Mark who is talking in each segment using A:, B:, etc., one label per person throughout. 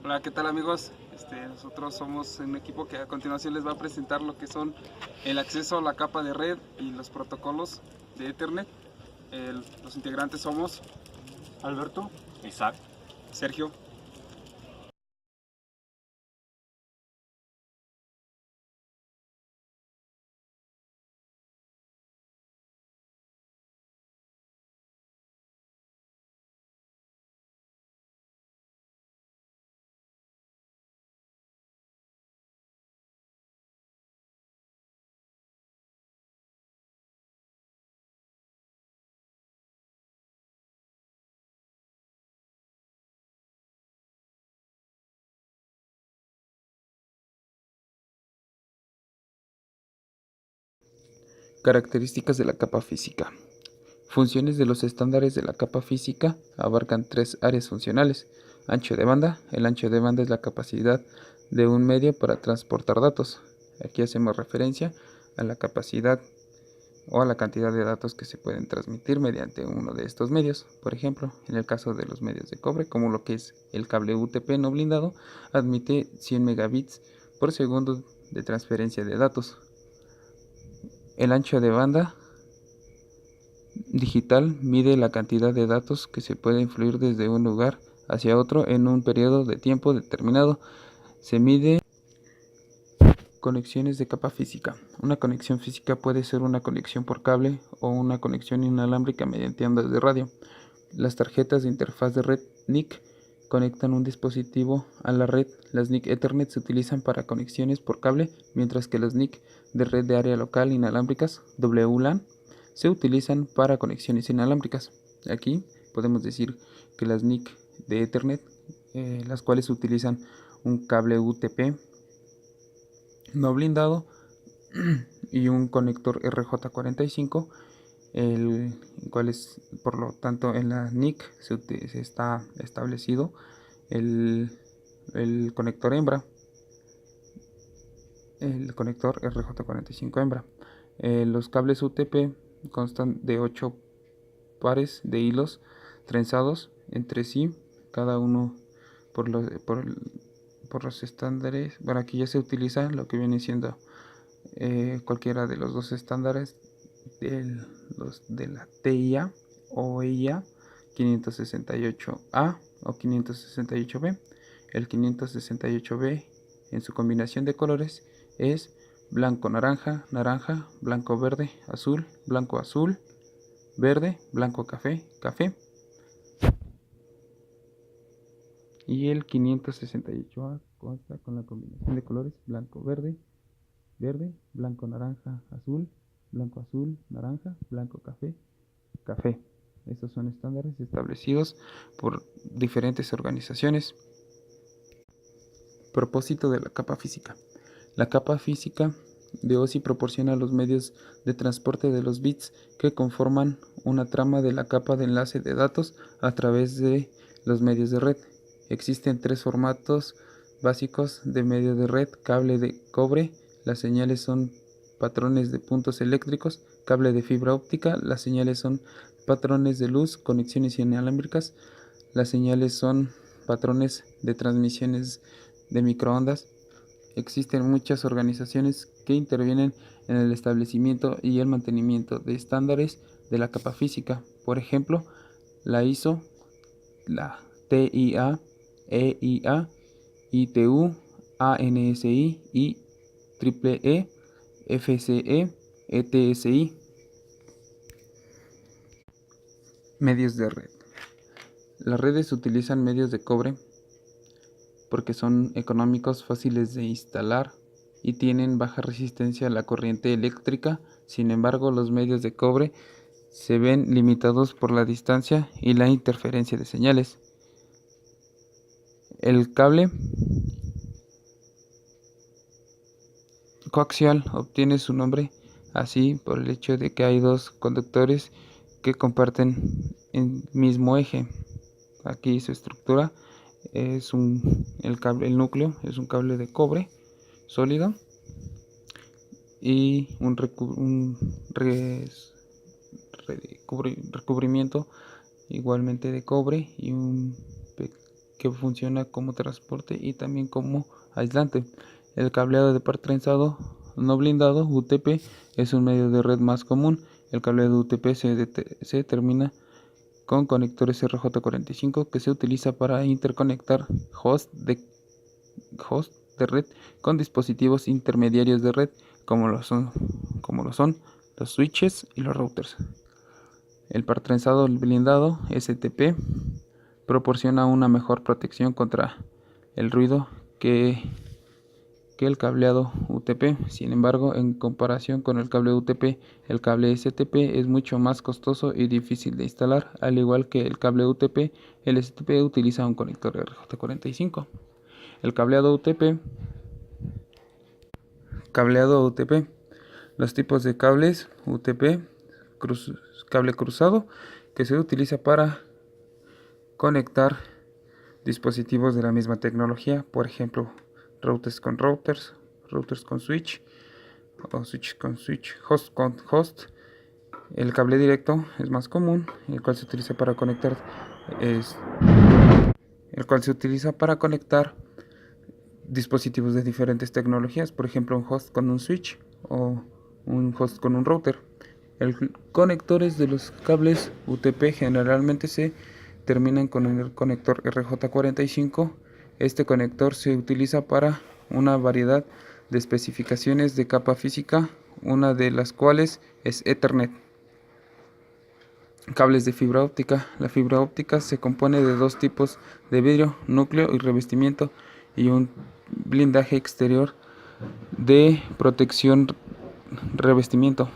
A: Hola, ¿qué tal amigos? Nosotros somos un equipo que a continuación les va a presentar lo que son el acceso a la capa de red y los protocolos de Ethernet. Los integrantes somos
B: Alberto.
C: Isaac.
A: Sergio.
D: Características de la capa física. Funciones de los estándares de la capa física abarcan tres áreas funcionales. Ancho de banda. El ancho de banda es la capacidad de un medio para transportar datos. Aquí hacemos referencia a la capacidad o a la cantidad de datos que se pueden transmitir mediante uno de estos medios. Por ejemplo, en el caso de los medios de cobre, como lo que es el cable UTP no blindado, admite 100 megabits por segundo de transferencia de datos. El ancho de banda digital mide la cantidad de datos que se pueden fluir desde un lugar hacia otro en un periodo de tiempo determinado. Se mide conexiones de capa física. Una conexión física puede ser una conexión por cable o una conexión inalámbrica mediante ondas de radio. Las tarjetas de interfaz de red NIC conectan un dispositivo a la red. Las NIC Ethernet se utilizan para conexiones por cable, mientras que las NIC de red de área local inalámbricas WLAN se utilizan para conexiones inalámbricas. Aquí podemos decir que las NIC de Ethernet, las cuales utilizan un cable UTP no blindado y un conector RJ45, el cual es, por lo tanto, en la NIC se está establecido el conector hembra, el conector RJ45 hembra. Los cables UTP constan de 8 pares de hilos trenzados entre sí, cada uno por los estándares. Bueno, aquí ya se utiliza lo que viene siendo cualquiera de los dos estándares de la TIA o EIA 568A o 568B. El 568B en su combinación de colores es blanco naranja, naranja, blanco verde, azul, blanco azul, verde, blanco café, café. Y el 568A consta con la combinación de colores blanco verde, verde, blanco naranja, azul, blanco azul, naranja, blanco café, café. Estos son estándares establecidos por diferentes organizaciones. Propósito de la capa física. La capa física de OSI proporciona los medios de transporte de los bits que conforman una trama de la capa de enlace de datos a través de los medios de red. Existen tres formatos básicos de medio de red: cable de cobre, las señales son patrones de puntos eléctricos; cable de fibra óptica, las señales son patrones de luz; conexiones inalámbricas, las señales son patrones de transmisiones de microondas. Existen muchas organizaciones que intervienen en el establecimiento y el mantenimiento de estándares de la capa física. Por ejemplo, la ISO, la TIA, EIA, ITU, ANSI y EEE, FCE, ETSI. Medios de red. Las redes utilizan medios de cobre porque son económicos, fáciles de instalar y tienen baja resistencia a la corriente eléctrica. Sin embargo, los medios de cobre se ven limitados por la distancia y la interferencia de señales. El cable coaxial obtiene su nombre así por el hecho de que hay dos conductores que comparten el mismo eje. Aquí su estructura es el núcleo es un cable de cobre sólido y un recubrimiento igualmente de cobre y un que funciona como transporte y también como aislante. El cableado de par trenzado no blindado UTP es un medio de red más común. El cableado UTP se termina con conectores RJ45 que se utiliza para interconectar hosts de red con dispositivos intermediarios de red como lo son los switches y los routers. El par trenzado blindado STP proporciona una mejor protección contra el ruido que el cableado UTP. Sin embargo, en comparación con el cable UTP, el cable STP es mucho más costoso y difícil de instalar. Al igual que el cable UTP, el STP utiliza un conector RJ45. El cableado UTP. Los tipos de cables UTP: cable cruzado, que se utiliza para conectar dispositivos de la misma tecnología, por ejemplo, routers con switch, o switch con switch, host con host. El cable directo es más común, el cual se utiliza para conectar dispositivos de diferentes tecnologías, por ejemplo, un host con un switch o un host con un router. Los conectores de los cables UTP generalmente se terminan con el conector RJ45. Este conector se utiliza para una variedad de especificaciones de capa física, una de las cuales es Ethernet. Cables de fibra óptica. La fibra óptica se compone de dos tipos de vidrio, núcleo y revestimiento, y un blindaje exterior de protección revestimiento.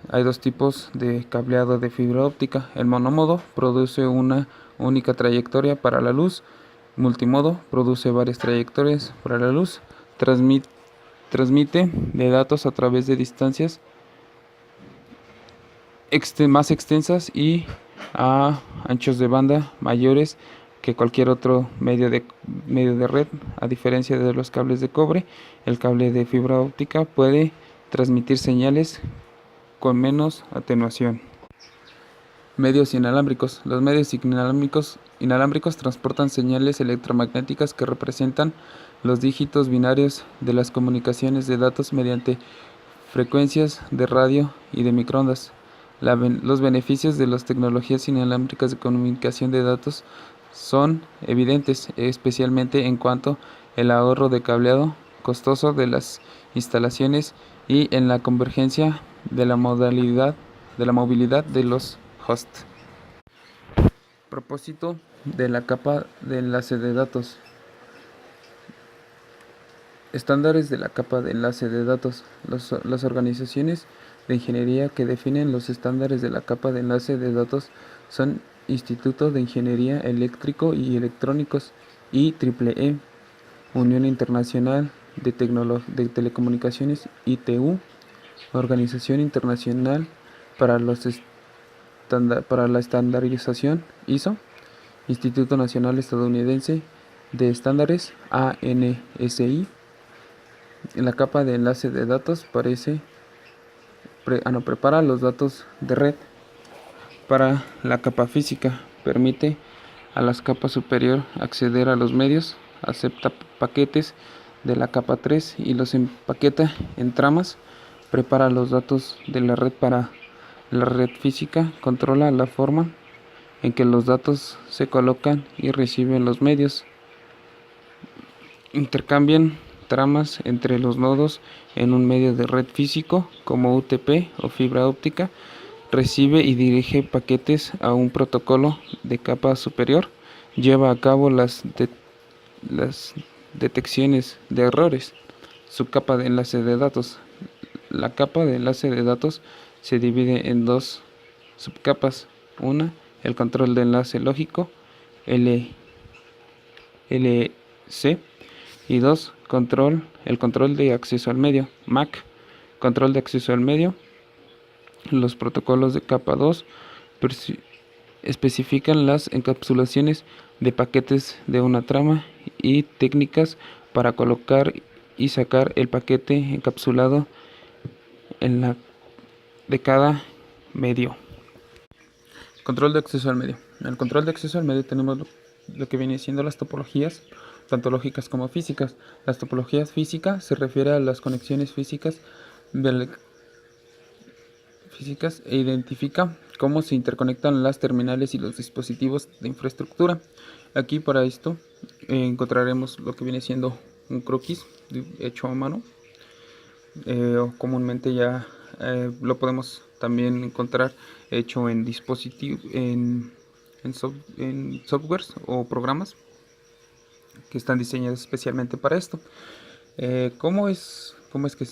D: Hay dos tipos de cableado de fibra óptica. El monomodo produce una única trayectoria para la luz. Multimodo produce varias trayectorias para la luz. Transmite de datos a través de distancias más extensas y a anchos de banda mayores que cualquier otro medio de red. A diferencia de los cables de cobre, el cable de fibra óptica puede transmitir señales con menos atenuación. Medios inalámbricos. Los medios inalámbricos transportan señales electromagnéticas que representan los dígitos binarios de las comunicaciones de datos mediante frecuencias de radio y de microondas. Los beneficios de las tecnologías inalámbricas de comunicación de datos son evidentes, especialmente en cuanto al ahorro de cableado costoso de las instalaciones y en la convergencia de la movilidad de los hosts. Propósito de la capa de enlace de datos. Estándares de la capa de enlace de datos. Las organizaciones de ingeniería que definen los estándares de la capa de enlace de datos son Instituto de Ingeniería Eléctrico y Electrónicos, IEEE, Unión Internacional de Telecomunicaciones, ITU, Organización Internacional para la Estandarización, ISO, Instituto Nacional Estadounidense de Estándares, ANSI. La capa de enlace de datos prepara los datos de red para la capa física, permite a la capa superior acceder a los medios, acepta paquetes de la capa 3 y los empaqueta en tramas, prepara los datos de la red para la red física, controla la forma en que los datos se colocan y reciben los medios, intercambian tramas entre los nodos en un medio de red físico como UTP o fibra óptica, recibe y dirige paquetes a un protocolo de capa superior, lleva a cabo las detecciones de errores. Su capa de enlace de datos. La capa de enlace de datos se divide en dos subcapas. Una, el control de enlace lógico, LC, y dos, el control de acceso al medio, MAC. Control de acceso al medio. Los protocolos de capa 2 especifican las encapsulaciones de paquetes de una trama y técnicas para colocar y sacar el paquete encapsulado de cada medio. Control de acceso al medio. En el control de acceso al medio tenemos lo que viene siendo las topologías, tanto lógicas como físicas. Las topologías físicas se refiere a las conexiones físicas e identifica cómo se interconectan las terminales y los dispositivos de infraestructura. Aquí para esto encontraremos lo que viene siendo un croquis hecho a mano, o comúnmente ya lo podemos también encontrar hecho en dispositivos, en softwares o programas que están diseñados especialmente para esto. ¿Cómo es que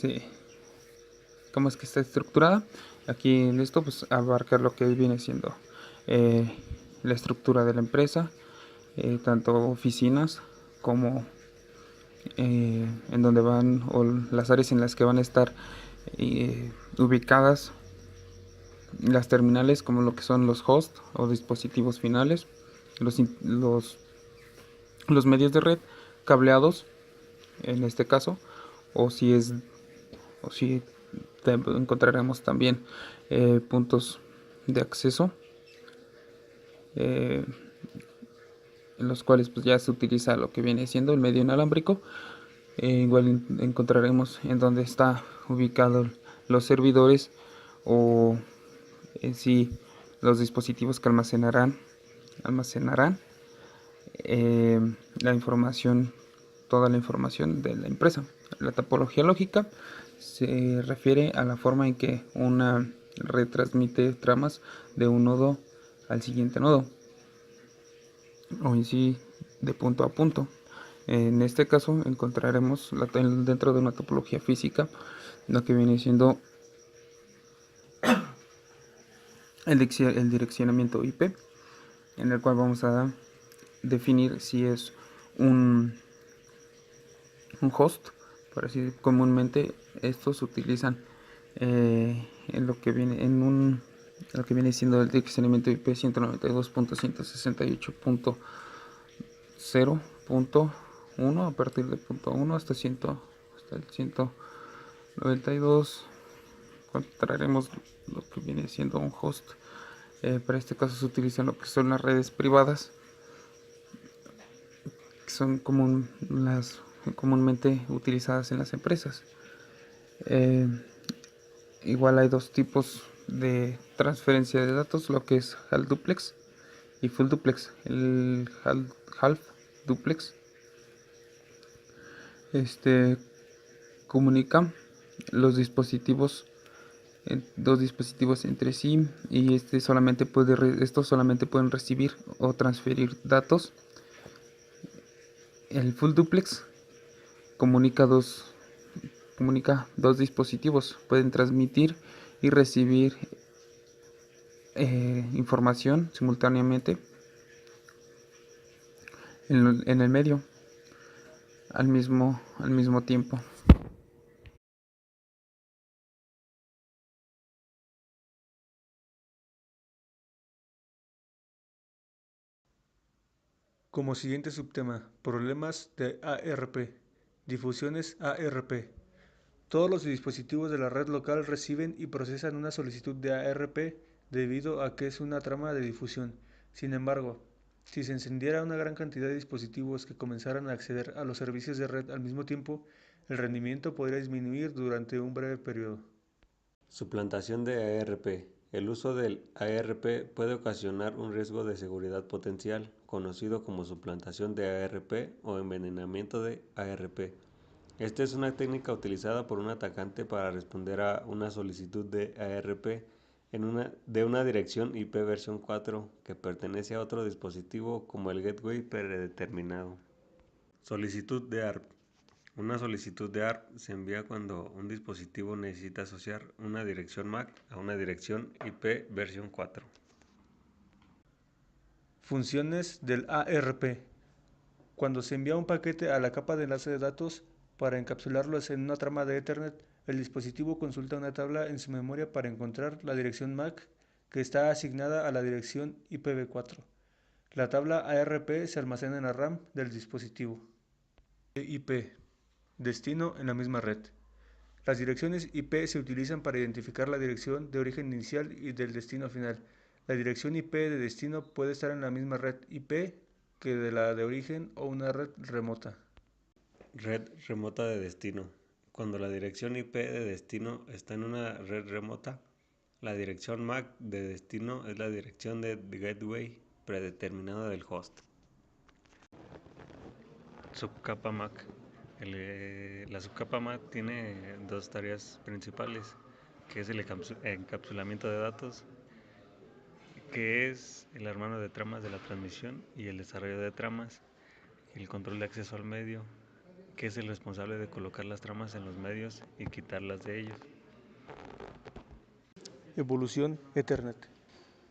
D: está estructurada? Aquí en esto pues abarca lo que viene siendo la estructura de la empresa, tanto oficinas como en donde van, o las áreas en las que van a estar ubicadas las terminales, como lo que son los hosts o dispositivos finales, los, los medios de red cableados en este caso, o si encontraremos también puntos de acceso en los cuales pues ya se utiliza lo que viene siendo el medio inalámbrico. Igual encontraremos en donde está ubicado los servidores, o en sí los dispositivos que almacenarán la información, toda la información de la empresa. La topología lógica se refiere a la forma en que una red transmite tramas de un nodo al siguiente nodo, o en sí de punto a punto. En este caso encontraremos dentro de una topología física lo que viene siendo el direccionamiento IP, en el cual vamos a definir si es un host. Por así, comúnmente estos se utilizan en lo que viene siendo el direccionamiento IP 192.168.0.1 a partir de punto 1 hasta el 192. Encontraremos lo que viene siendo un host. Para este caso se utilizan lo que son las redes privadas, que son comúnmente utilizadas en las empresas. Igual hay dos tipos de transferencia de datos, lo que es half duplex y full duplex. El half duplex comunica los dispositivos, dos dispositivos entre sí, y estos solamente pueden recibir o transferir datos. El full duplex comunica dos dispositivos, pueden transmitir y recibir información simultáneamente en el medio al mismo tiempo.
B: Como siguiente subtema, problemas de ARP, difusiones ARP. Todos los dispositivos de la red local reciben y procesan una solicitud de ARP debido a que es una trama de difusión. Sin embargo, si se encendiera una gran cantidad de dispositivos que comenzaran a acceder a los servicios de red al mismo tiempo, el rendimiento podría disminuir durante un breve periodo.
C: Suplantación de ARP. El uso del ARP puede ocasionar un riesgo de seguridad potencial, conocido como suplantación de ARP o envenenamiento de ARP. Esta es una técnica utilizada por un atacante para responder a una solicitud de ARP de una dirección IP versión 4 que pertenece a otro dispositivo como el gateway predeterminado. Solicitud de ARP. Una solicitud de ARP se envía cuando un dispositivo necesita asociar una dirección MAC a una dirección IP versión 4.
B: Funciones del ARP. Cuando se envía un paquete a la capa de enlace de datos para encapsularlos en una trama de Ethernet, el dispositivo consulta una tabla en su memoria para encontrar la dirección MAC que está asignada a la dirección IPv4. La tabla ARP se almacena en la RAM del dispositivo. IP. Destino en la misma red. Las direcciones IP se utilizan para identificar la dirección de origen inicial y del destino final. La dirección IP de destino puede estar en la misma red IP que de la de origen o una red remota.
C: Red remota de destino. Cuando la dirección IP de destino está en una red remota, la dirección MAC de destino es la dirección de gateway predeterminada del host. Subcapa MAC. La subcapa MAC tiene dos tareas principales, que es el encapsulamiento de datos, que es el armado de tramas de la transmisión, y el desarrollo de tramas, y el control de acceso al medio, que es el responsable de colocar las tramas en los medios y quitarlas de ellos.
B: Evolución Ethernet.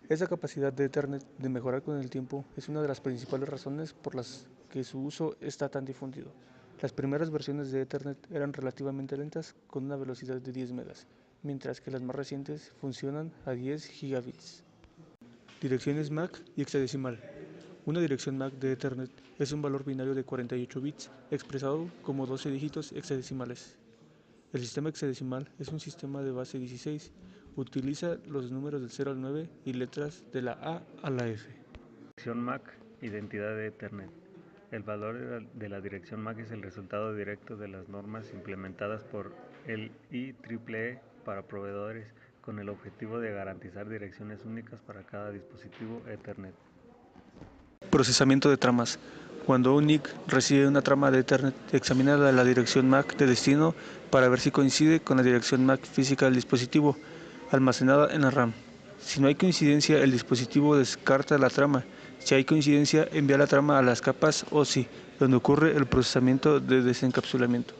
B: Esa capacidad de Ethernet de mejorar con el tiempo es una de las principales razones por las que su uso está tan difundido. Las primeras versiones de Ethernet eran relativamente lentas con una velocidad de 10 megas, mientras que las más recientes funcionan a 10 gigabits. Direcciones MAC y hexadecimal. Una dirección MAC de Ethernet es un valor binario de 48 bits expresado como 12 dígitos hexadecimales. El sistema hexadecimal es un sistema de base 16. Utiliza los números del 0 al 9 y letras de la A a la F.
C: Dirección MAC, identidad de Ethernet. El valor de la dirección MAC es el resultado directo de las normas implementadas por el IEEE para proveedores con el objetivo de garantizar direcciones únicas para cada dispositivo Ethernet.
B: Procesamiento de tramas. Cuando un NIC recibe una trama de Ethernet, examina la dirección MAC de destino para ver si coincide con la dirección MAC física del dispositivo, almacenada en la RAM. Si no hay coincidencia, el dispositivo descarta la trama. Si hay coincidencia, envía la trama a las capas OSI, donde ocurre el procesamiento de desencapsulamiento.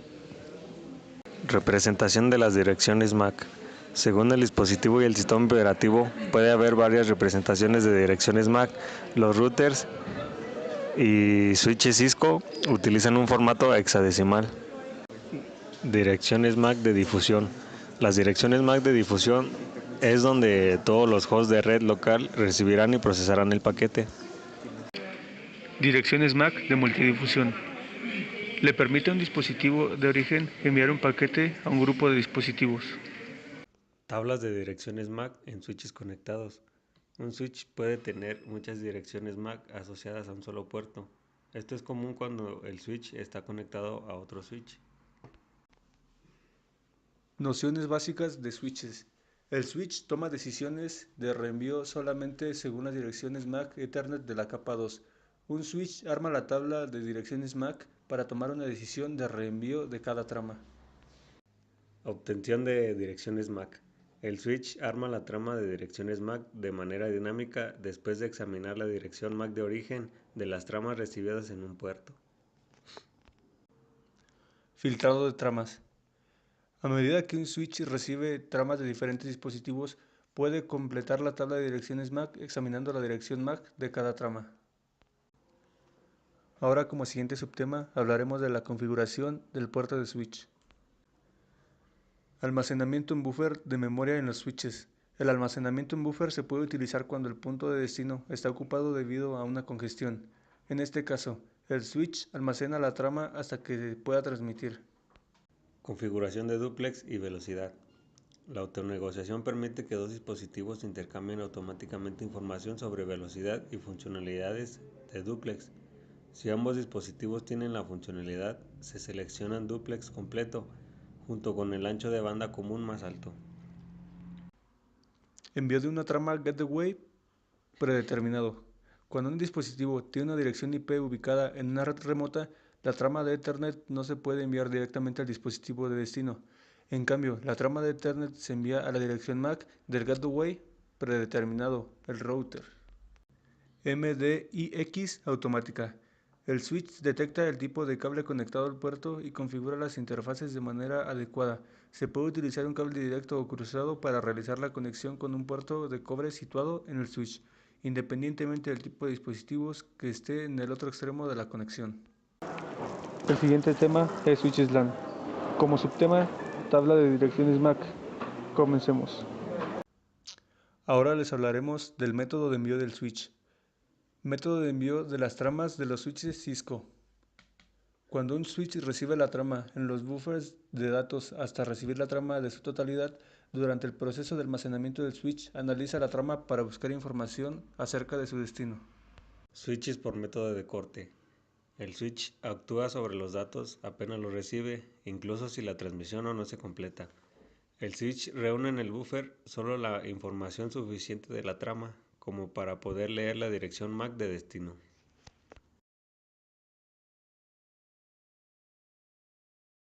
C: Representación de las direcciones MAC. Según el dispositivo y el sistema operativo, puede haber varias representaciones de direcciones MAC. Los routers y switches Cisco utilizan un formato hexadecimal. Direcciones MAC de difusión. Las direcciones MAC de difusión es donde todos los hosts de red local recibirán y procesarán el paquete.
B: Direcciones MAC de multidifusión. Le permite a un dispositivo de origen enviar un paquete a un grupo de dispositivos.
C: Tablas de direcciones MAC en switches conectados. Un switch puede tener muchas direcciones MAC asociadas a un solo puerto. Esto es común cuando el switch está conectado a otro switch.
B: Nociones básicas de switches. El switch toma decisiones de reenvío solamente según las direcciones MAC Ethernet de la capa 2. Un switch arma la tabla de direcciones MAC para tomar una decisión de reenvío de cada trama.
C: Obtención de direcciones MAC. El switch arma la trama de direcciones MAC de manera dinámica después de examinar la dirección MAC de origen de las tramas recibidas en un puerto.
B: Filtrado de tramas. A medida que un switch recibe tramas de diferentes dispositivos, puede completar la tabla de direcciones MAC examinando la dirección MAC de cada trama. Ahora, como siguiente subtema, hablaremos de la configuración del puerto de switch. Almacenamiento en buffer de memoria en los switches. El almacenamiento en buffer se puede utilizar cuando el punto de destino está ocupado debido a una congestión. En este caso, el switch almacena la trama hasta que pueda transmitir.
C: Configuración de dúplex y velocidad. La autonegociación permite que dos dispositivos intercambien automáticamente información sobre velocidad y funcionalidades de dúplex. Si ambos dispositivos tienen la funcionalidad, se selecciona dúplex completo, junto con el ancho de banda común más alto.
B: Envío de una trama gateway predeterminado. Cuando un dispositivo tiene una dirección IP ubicada en una red remota, la trama de Ethernet no se puede enviar directamente al dispositivo de destino. En cambio, la trama de Ethernet se envía a la dirección MAC del gateway predeterminado, el router. MDIX automática. El switch detecta el tipo de cable conectado al puerto y configura las interfaces de manera adecuada. Se puede utilizar un cable directo o cruzado para realizar la conexión con un puerto de cobre situado en el switch, independientemente del tipo de dispositivos que esté en el otro extremo de la conexión. El siguiente tema es switches LAN. Como subtema, tabla de direcciones MAC. Comencemos. Ahora les hablaremos del método de envío del switch. Método de envío de las tramas de los switches Cisco. Cuando un switch recibe la trama en los buffers de datos hasta recibir la trama de su totalidad, durante el proceso de almacenamiento del switch analiza la trama para buscar información acerca de su destino.
C: Switches por método de corte. El switch actúa sobre los datos apenas los recibe, incluso si la transmisión aún no se completa. El switch reúne en el buffer solo la información suficiente de la trama como para poder leer la dirección MAC de destino.